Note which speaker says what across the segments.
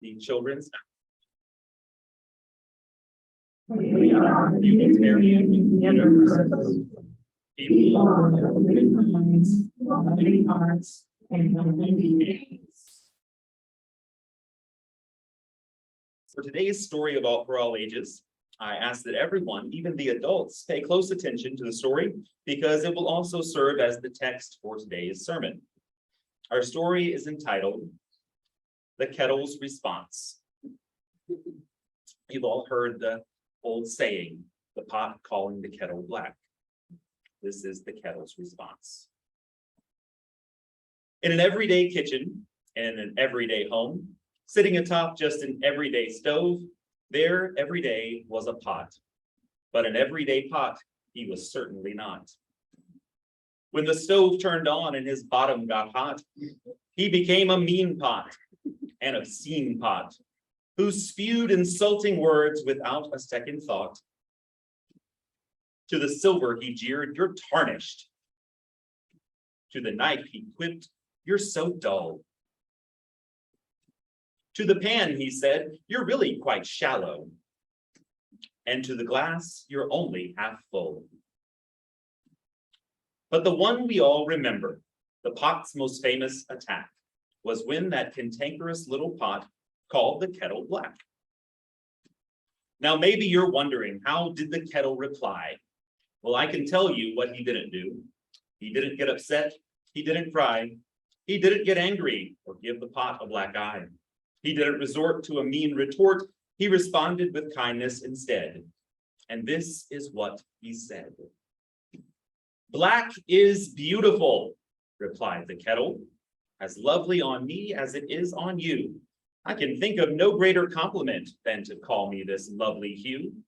Speaker 1: the children's.
Speaker 2: We are Unitarian Universalists. We are living minds, loving hearts, and loving beings.
Speaker 1: For today's story for all ages, I ask that everyone, even the adults, pay close attention to the story because it will also serve as the text for today's sermon. Our story is entitled, The Kettle's Response. You've all heard the old saying, the pot calling the kettle black. This is the kettle's response. In an everyday kitchen, in an everyday home, sitting atop just an everyday stove, there every day was a pot. But an everyday pot, he was certainly not. When the stove turned on and his bottom got hot, he became a mean pot, an obscene pot, who spewed insulting words without a second thought. To the silver he jeered, "You're tarnished." To the knife he quipped, "You're so dull." To the pan he said, "You're really quite shallow." And to the glass, "You're only half full." But the one we all remember, the pot's most famous attack, was when that cantankerous little pot called the kettle black. Now maybe you're wondering, how did the kettle reply? Well, I can tell you what he didn't do. He didn't get upset. He didn't cry. He didn't get angry or give the pot a black eye. He didn't resort to a mean retort. He responded with kindness instead. And this is what he said. "Black is beautiful," replied the kettle, "as lovely on me as it is on you. I can think of no greater compliment than to call me this lovely hue."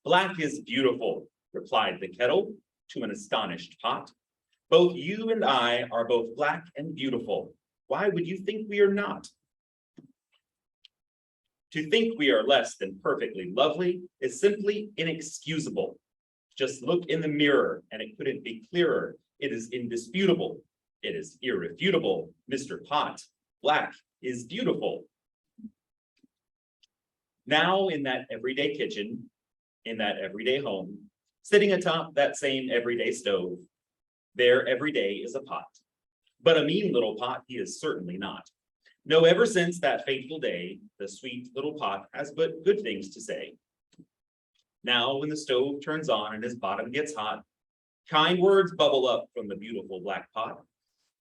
Speaker 1: "Black is beautiful," replied the kettle to an astonished pot. "Both you and I are both black and beautiful. Why would you think we are not? To think we are less than perfectly lovely is simply inexcusable. Just look in the mirror and it couldn't be clearer. It is indisputable. It is irrefutable. Mr. Pot, black is beautiful." Now in that everyday kitchen, in that everyday home, sitting atop that same everyday stove, there every day is a pot. But a mean little pot he is certainly not. No, ever since that fateful day, the sweet little pot has but good things to say. Now when the stove turns on and his bottom gets hot, kind words bubble up from the beautiful black pot,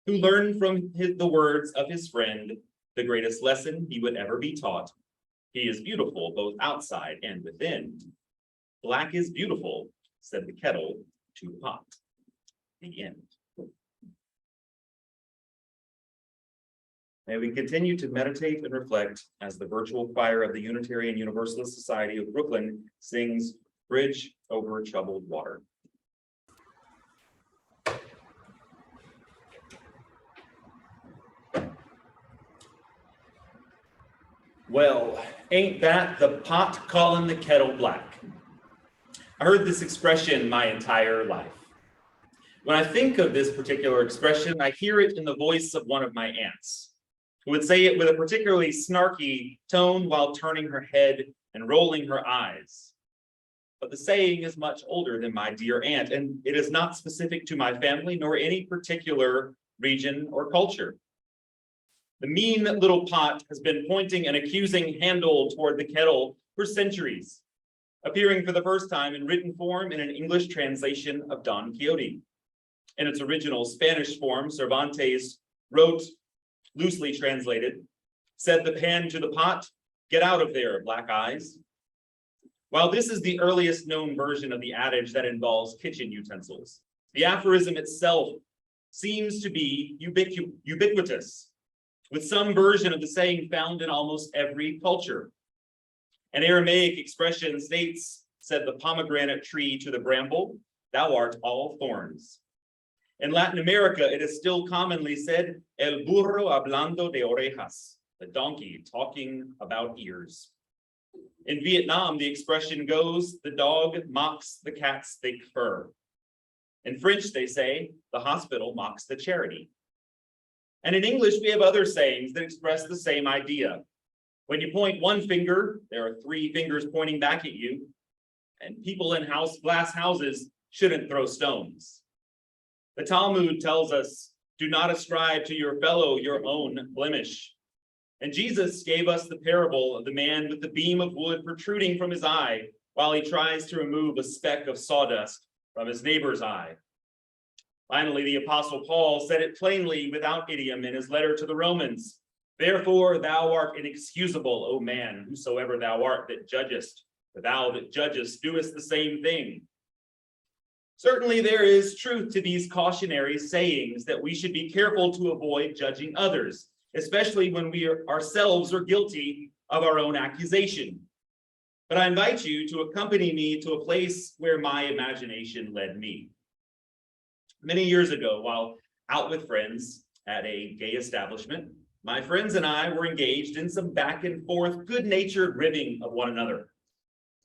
Speaker 1: who learned from the words of his friend the greatest lesson he would ever be taught. He is beautiful both outside and within. "Black is beautiful," said the kettle to the pot. The end. May we continue to meditate and reflect as the virtual choir of the Unitarian Universalist Society of Brooklyn sings "Bridge Over Troubled Water." Well, ain't that the pot calling the kettle black? I heard this expression my entire life. When I think of this particular expression, I hear it in the voice of one of my aunts, who would say it with a particularly snarky tone while turning her head and rolling her eyes. But the saying is much older than my dear aunt, and it is not specific to my family nor any particular region or culture. The mean little pot has been pointing an accusing handle toward the kettle for centuries, appearing for the first time in written form in an English translation of Don Quixote. In its original Spanish form, Cervantes wrote, loosely translated, "Said the pan to the pot, get out of there, black eyes." While this is the earliest known version of the adage that involves kitchen utensils, the aphorism itself seems to be ubiquitous, with some version of the saying found in almost every culture. An Aramaic expression states, "Said the pomegranate tree to the bramble, thou art all thorns." In Latin America, it is still commonly said, "El burro hablando de orejas," the donkey talking about ears. In Vietnam, the expression goes, "The dog mocks the cat's thick fur." In French, they say, "The hospital mocks the charity." And in English, we have other sayings that express the same idea. When you point one finger, there are three fingers pointing back at you, and people in glass houses shouldn't throw stones. The Talmud tells us, do not ascribe to your fellow your own blemish. And Jesus gave us the parable of the man with the beam of wood protruding from his eye while he tries to remove a speck of sawdust from his neighbor's eye. Finally, the Apostle Paul said it plainly without idiom in his letter to the Romans. Therefore, thou art inexcusable, O man, whosoever thou art that judgest, for thou that judgest doest the same thing. Certainly, there is truth to these cautionary sayings that we should be careful to avoid judging others, especially when we ourselves are guilty of our own accusation. But I invite you to accompany me to a place where my imagination led me. Many years ago, while out with friends at a gay establishment, my friends and I were engaged in some back and forth, good-natured ribbing of one another.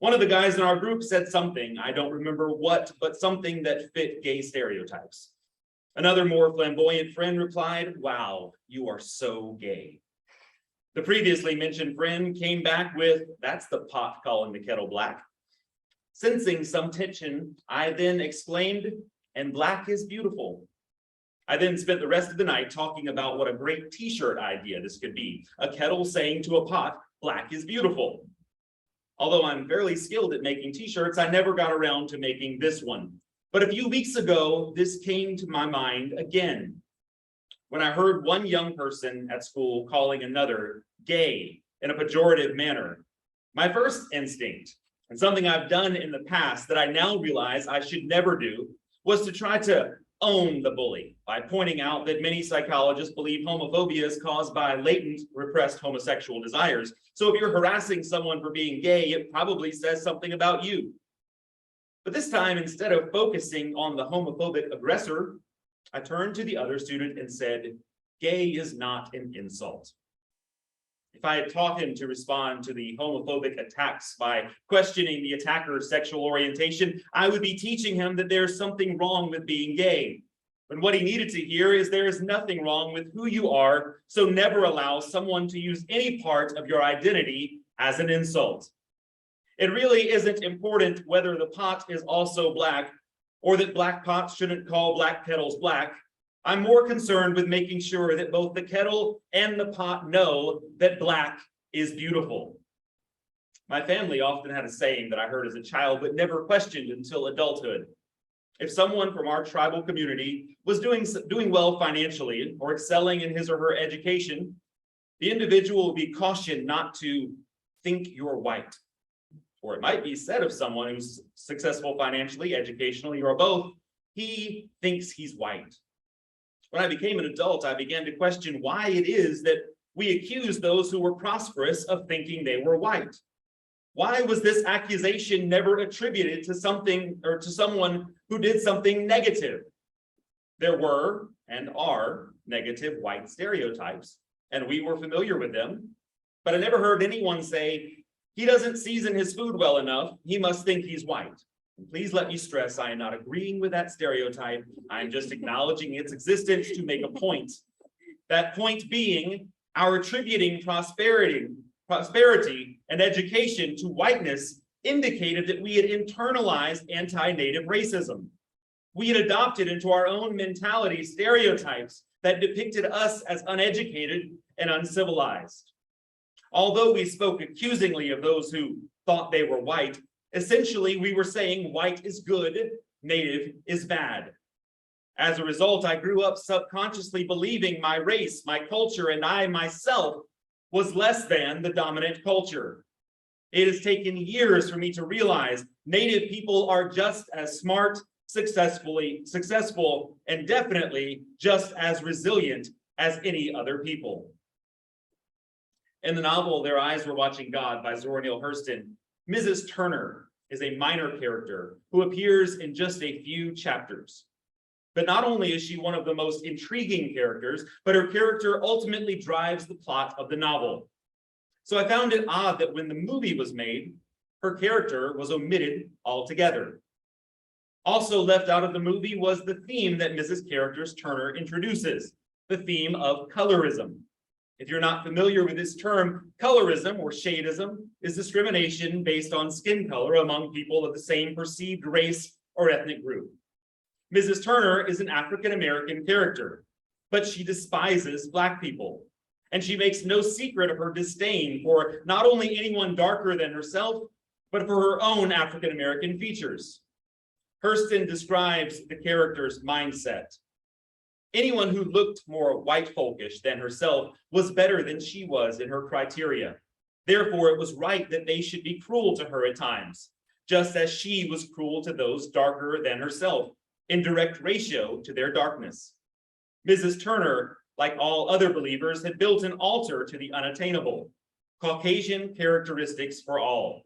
Speaker 1: One of the guys in our group said something, I don't remember what, but something that fit gay stereotypes. Another more flamboyant friend replied, wow, you are so gay. The previously mentioned friend came back with, that's the pot calling the kettle black. Sensing some tension, I then exclaimed, and black is beautiful. I then spent the rest of the night talking about what a great t-shirt idea this could be. A kettle saying to a pot, black is beautiful. Although I'm fairly skilled at making t-shirts, I never got around to making this one. But a few weeks ago, this came to my mind again, when I heard one young person at school calling another gay in a pejorative manner. My first instinct, and something I've done in the past that I now realize I should never do, was to try to own the bully by pointing out that many psychologists believe homophobia is caused by latent repressed homosexual desires. So if you're harassing someone for being gay, it probably says something about you. But this time, instead of focusing on the homophobic aggressor, I turned to the other student and said, gay is not an insult. If I had taught him to respond to the homophobic attacks by questioning the attacker's sexual orientation, I would be teaching him that there's something wrong with being gay. But what he needed to hear is there is nothing wrong with who you are, so never allow someone to use any part of your identity as an insult. It really isn't important whether the pot is also black or that black pots shouldn't call black kettles black. I'm more concerned with making sure that both the kettle and the pot know that black is beautiful. My family often had a saying that I heard as a child, but never questioned until adulthood. If someone from our tribal community was doing well financially or excelling in his or her education, the individual will be cautioned not to think you're white. Or it might be said of someone who's successful financially, educationally, or both, he thinks he's white. When I became an adult, I began to question why it is that we accuse those who were prosperous of thinking they were white. Why was this accusation never attributed to something or to someone who did something negative? There were and are negative white stereotypes, and we were familiar with them, but I never heard anyone say, he doesn't season his food well enough, he must think he's white. And please let me stress, I am not agreeing with that stereotype. I'm just acknowledging its existence to make a point. That point being, our attributing prosperity and education to whiteness indicated that we had internalized anti-native racism. We had adopted into our own mentality stereotypes that depicted us as uneducated and uncivilized. Although we spoke accusingly of those who thought they were white, essentially we were saying white is good, native is bad. As a result, I grew up subconsciously believing my race, my culture, and I myself was less than the dominant culture. It has taken years for me to realize native people are just as smart, successful, and definitely just as resilient as any other people. In the novel, Their Eyes Were Watching God by Zora Neale Hurston, Mrs. Turner is a minor character who appears in just a few chapters. But not only is she one of the most intriguing characters, but her character ultimately drives the plot of the novel. So I found it odd that when the movie was made, her character was omitted altogether. Also left out of the movie was the theme that Mrs. Turner introduces, the theme of colorism. If you're not familiar with this term, colorism or shadeism is discrimination based on skin color among people of the same perceived race or ethnic group. Mrs. Turner is an African-American character, but she despises Black people. And she makes no secret of her disdain for not only anyone darker than herself, but for her own African-American features. Hurston describes the character's mindset. Anyone who looked more white folkish than herself was better than she was in her criteria. Therefore, it was right that they should be cruel to her at times, just as she was cruel to those darker than herself, in direct ratio to their darkness. Mrs. Turner, like all other believers, had built an altar to the unattainable, Caucasian characteristics for all.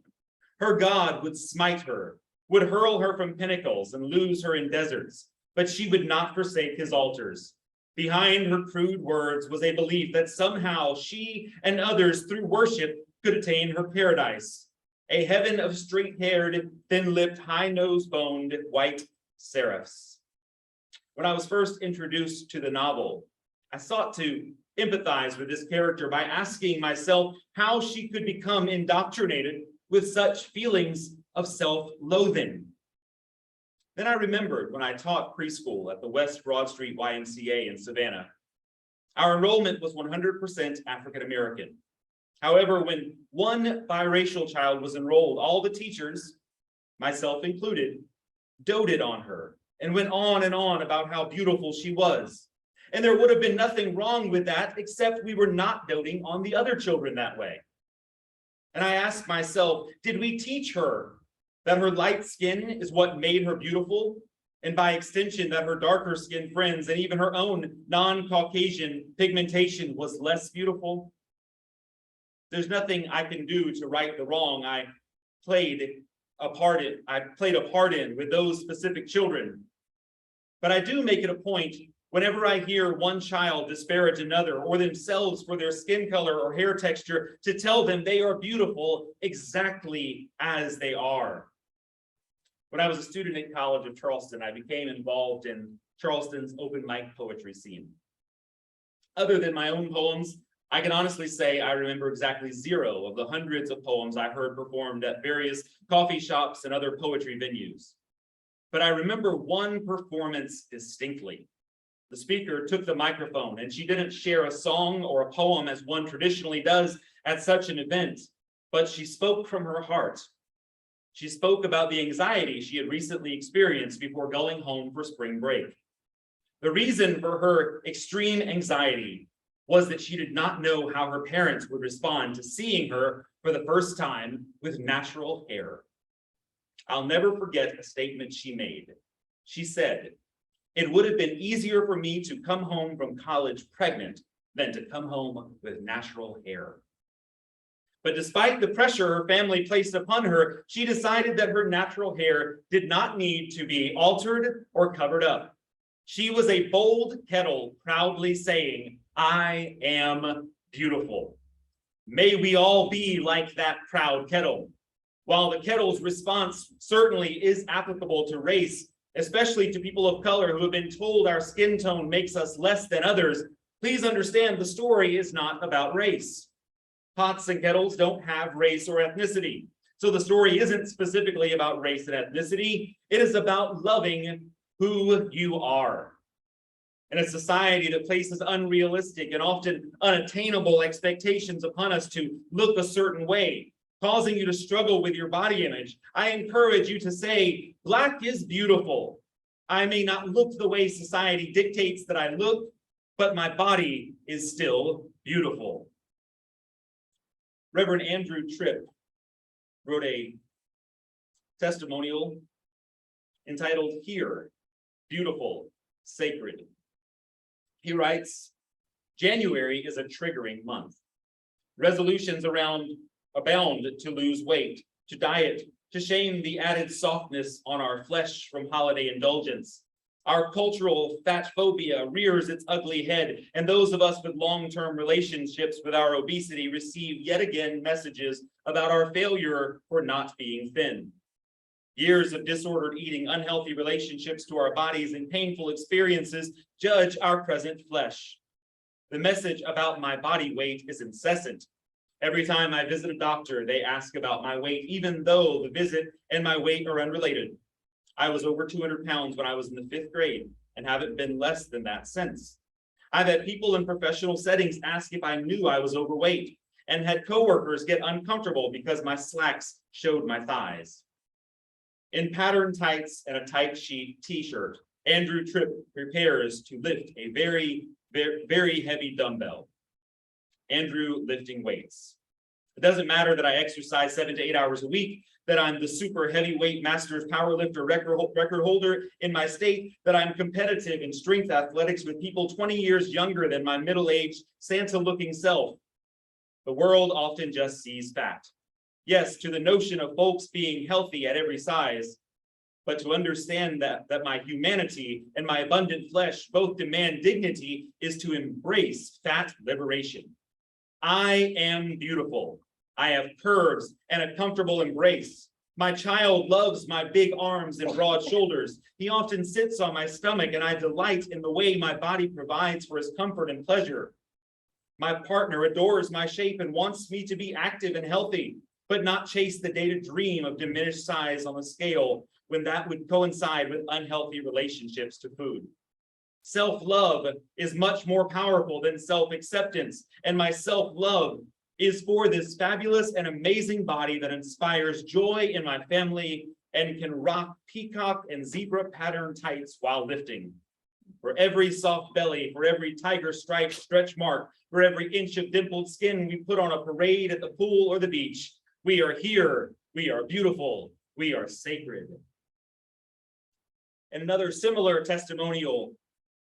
Speaker 1: Her God would smite her, would hurl her from pinnacles and lose her in deserts, but she would not forsake his altars. Behind her crude words was a belief that somehow she and others through worship could attain her paradise, a heaven of straight-haired, thin-lipped, high-nose-boned white seraphs. When I was first introduced to the novel, I sought to empathize with this character by asking myself how she could become indoctrinated with such feelings of self-loathing. Then I remembered when I taught preschool at the West Broad Street YMCA in Savannah. Our enrollment was 100% African-American. However, when one biracial child was enrolled, all the teachers, myself included, doted on her and went on and on about how beautiful she was. And there would have been nothing wrong with that, except we were not doting on the other children that way. And I asked myself, did we teach her that her light skin is what made her beautiful? And by extension, that her darker skinned friends and even her own non-Caucasian pigmentation was less beautiful? There's nothing I can do to right the wrong I played a part in with those specific children. But I do make it a point whenever I hear one child disparage another or themselves for their skin color or hair texture to tell them they are beautiful exactly as they are. When I was a student at College of Charleston, I became involved in Charleston's open mic poetry scene. Other than my own poems, I can honestly say I remember exactly 0 of the hundreds of poems I heard performed at various coffee shops and other poetry venues. But I remember one performance distinctly. The speaker took the microphone and she didn't share a song or a poem as one traditionally does at such an event, but she spoke from her heart. She spoke about the anxiety she had recently experienced before going home for spring break. The reason for her extreme anxiety was that she did not know how her parents would respond to seeing her for the first time with natural hair. I'll never forget a statement she made. She said, "It would have been easier for me to come home from college pregnant than to come home with natural hair." But despite the pressure her family placed upon her, she decided that her natural hair did not need to be altered or covered up. She was a bold Kettle, proudly saying, "I am beautiful." May we all be like that proud Kettle. While the Kettle's response certainly is applicable to race, especially to people of color who have been told our skin tone makes us less than others, please understand the story is not about race. Pots and kettles don't have race or ethnicity. So the story isn't specifically about race and ethnicity. It is about loving who you are. In a society that places unrealistic and often unattainable expectations upon us to look a certain way, causing you to struggle with your body image, I encourage you to say, Black is beautiful. I may not look the way society dictates that I look, but my body is still beautiful. Reverend Andrew Tripp wrote a testimonial entitled "Here, Beautiful, Sacred." He writes, "January is a triggering month. Resolutions abound to lose weight, to diet, to shame the added softness on our flesh from holiday indulgence. Our cultural fat phobia rears its ugly head, and those of us with long-term relationships with our obesity receive yet again messages about our failure for not being thin. Years of disordered eating, unhealthy relationships to our bodies, and painful experiences judge our present flesh. The message about my body weight is incessant. Every time I visit a doctor, they ask about my weight, even though the visit and my weight are unrelated. I was over 200 pounds when I was in the 5th grade and haven't been less than that since. I've had people in professional settings ask if I knew I was overweight and had coworkers get uncomfortable because my slacks showed my thighs. In patterned tights and a tight sheet t-shirt, Andrew Tripp prepares to lift a very, very, very heavy dumbbell. Andrew lifting weights. It doesn't matter that I exercise 7 to 8 hours a week, that I'm the super heavyweight masters powerlifter record holder in my state, that I'm competitive in strength athletics with people 20 years younger than my middle-aged Santa-looking self. The world often just sees fat. Yes, to the notion of folks being healthy at every size, but to understand that my humanity and my abundant flesh both demand dignity is to embrace fat liberation. I am beautiful. I have curves and a comfortable embrace. My child loves my big arms and broad shoulders. He often sits on my stomach, and I delight in the way my body provides for his comfort and pleasure. My partner adores my shape and wants me to be active and healthy, but not chase the dated dream of diminished size on the scale when that would coincide with unhealthy relationships to food. Self-love is much more powerful than self-acceptance, and my self-love is for this fabulous and amazing body that inspires joy in my family and can rock peacock and zebra pattern tights while lifting. For every soft belly, for every tiger stripe stretch mark, for every inch of dimpled skin we put on a parade at the pool or the beach, we are here, we are beautiful, we are sacred. And another similar testimonial,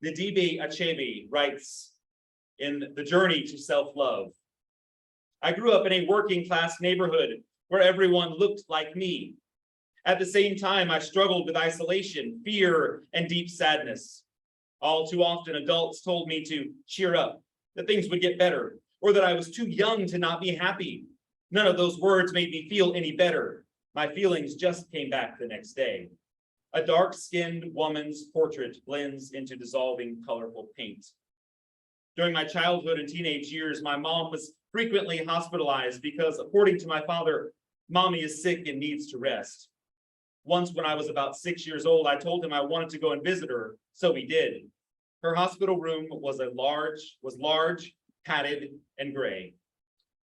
Speaker 1: Ndibe Achebe writes in The Journey to Self-Love. I grew up in a working class neighborhood where everyone looked like me. At the same time, I struggled with isolation, fear, and deep sadness. All too often, adults told me to cheer up, that things would get better, or that I was too young to not be happy. None of those words made me feel any better. My feelings just came back the next day. A dark-skinned woman's portrait blends into dissolving, colorful paint. During my childhood and teenage years, my mom was frequently hospitalized because, according to my father, mommy is sick and needs to rest. Once when I was about 6 years old, I told him I wanted to go and visit her, so we did. Her hospital room was large, padded, and gray.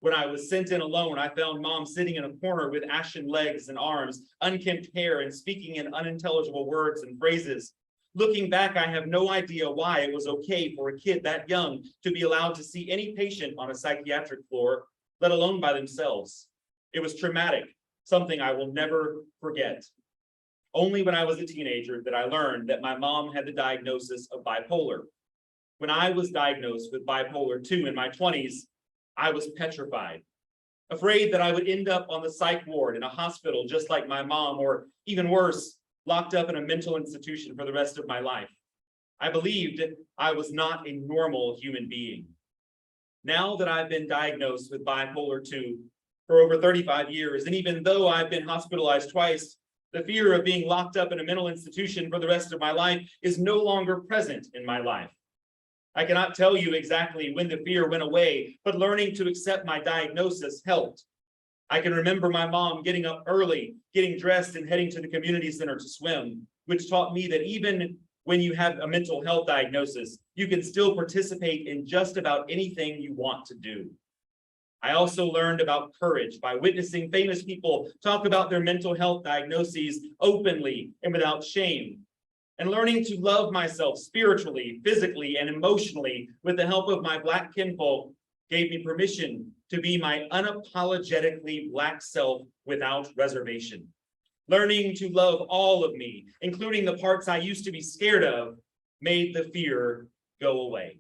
Speaker 1: When I was sent in alone, I found mom sitting in a corner with ashen legs and arms, unkempt hair, and speaking in unintelligible words and phrases. Looking back, I have no idea why it was okay for a kid that young to be allowed to see any patient on a psychiatric floor, let alone by themselves. It was traumatic, something I will never forget. Only when I was a teenager did I learn that my mom had the diagnosis of bipolar. When I was diagnosed with bipolar 2 in my 20s, I was petrified, afraid that I would end up on the psych ward in a hospital just like my mom, or even worse, locked up in a mental institution for the rest of my life. I believed I was not a normal human being. Now that I've been diagnosed with bipolar 2 for over 35 years, and even though I've been hospitalized twice, the fear of being locked up in a mental institution for the rest of my life is no longer present in my life. I cannot tell you exactly when the fear went away, but learning to accept my diagnosis helped. I can remember my mom getting up early, getting dressed, and heading to the community center to swim, which taught me that even when you have a mental health diagnosis, you can still participate in just about anything you want to do. I also learned about courage by witnessing famous people talk about their mental health diagnoses openly and without shame. And learning to love myself spiritually, physically, and emotionally with the help of my Black kinfolk gave me permission to be my unapologetically Black self without reservation. Learning to love all of me, including the parts I used to be scared of, made the fear go away.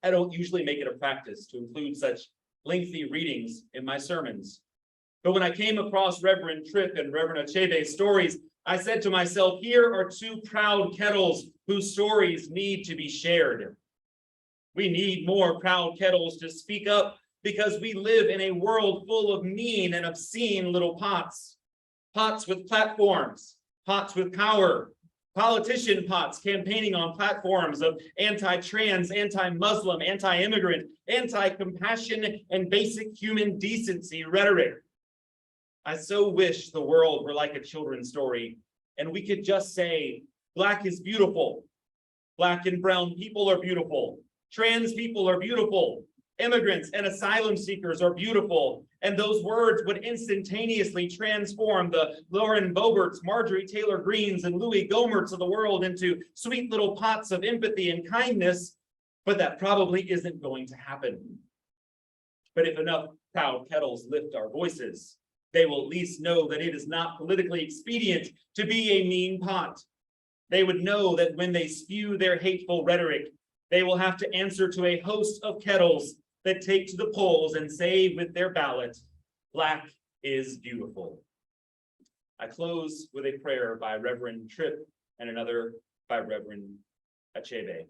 Speaker 1: I don't usually make it a practice to include such lengthy readings in my sermons. But when I came across Reverend Tripp and Reverend Achebe's stories, I said to myself, here are two proud Kettles whose stories need to be shared. We need more proud Kettles to speak up because we live in a world full of mean and obscene little pots. Pots with platforms, pots with power, Politician pots campaigning on platforms of anti-trans, anti-Muslim, anti-immigrant, anti-compassion, and basic human decency rhetoric. I so wish the world were like a children's story, and we could just say, Black is beautiful. Black and brown people are beautiful. Trans people are beautiful. Immigrants and asylum seekers are beautiful. And those words would instantaneously transform the Lauren Boeberts, Marjorie Taylor Greens, and Louis Gohmerts of the world into sweet little pots of empathy and kindness, but that probably isn't going to happen. But if enough proud kettles lift our voices, they will at least know that it is not politically expedient to be a mean pot. They would know that when they spew their hateful rhetoric, they will have to answer to a host of kettles that take to the polls and say with their ballot, Black is beautiful. I close with a prayer by Reverend Tripp and another by Reverend Achebe.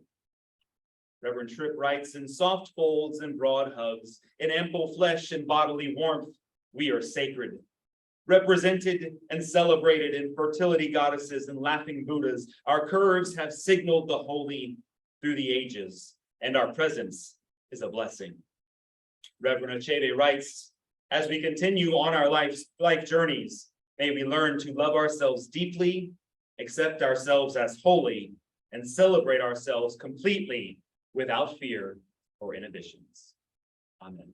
Speaker 1: Reverend Tripp writes, in soft folds and broad hugs, in ample flesh and bodily warmth, we are sacred. Represented and celebrated in fertility goddesses and laughing Buddhas, our curves have signaled the holy through the ages, and our presence is a blessing. Reverend Achebe writes, as we continue on our life journeys, may we learn to love ourselves deeply, accept ourselves as holy, and celebrate ourselves completely without fear or inhibitions. Amen.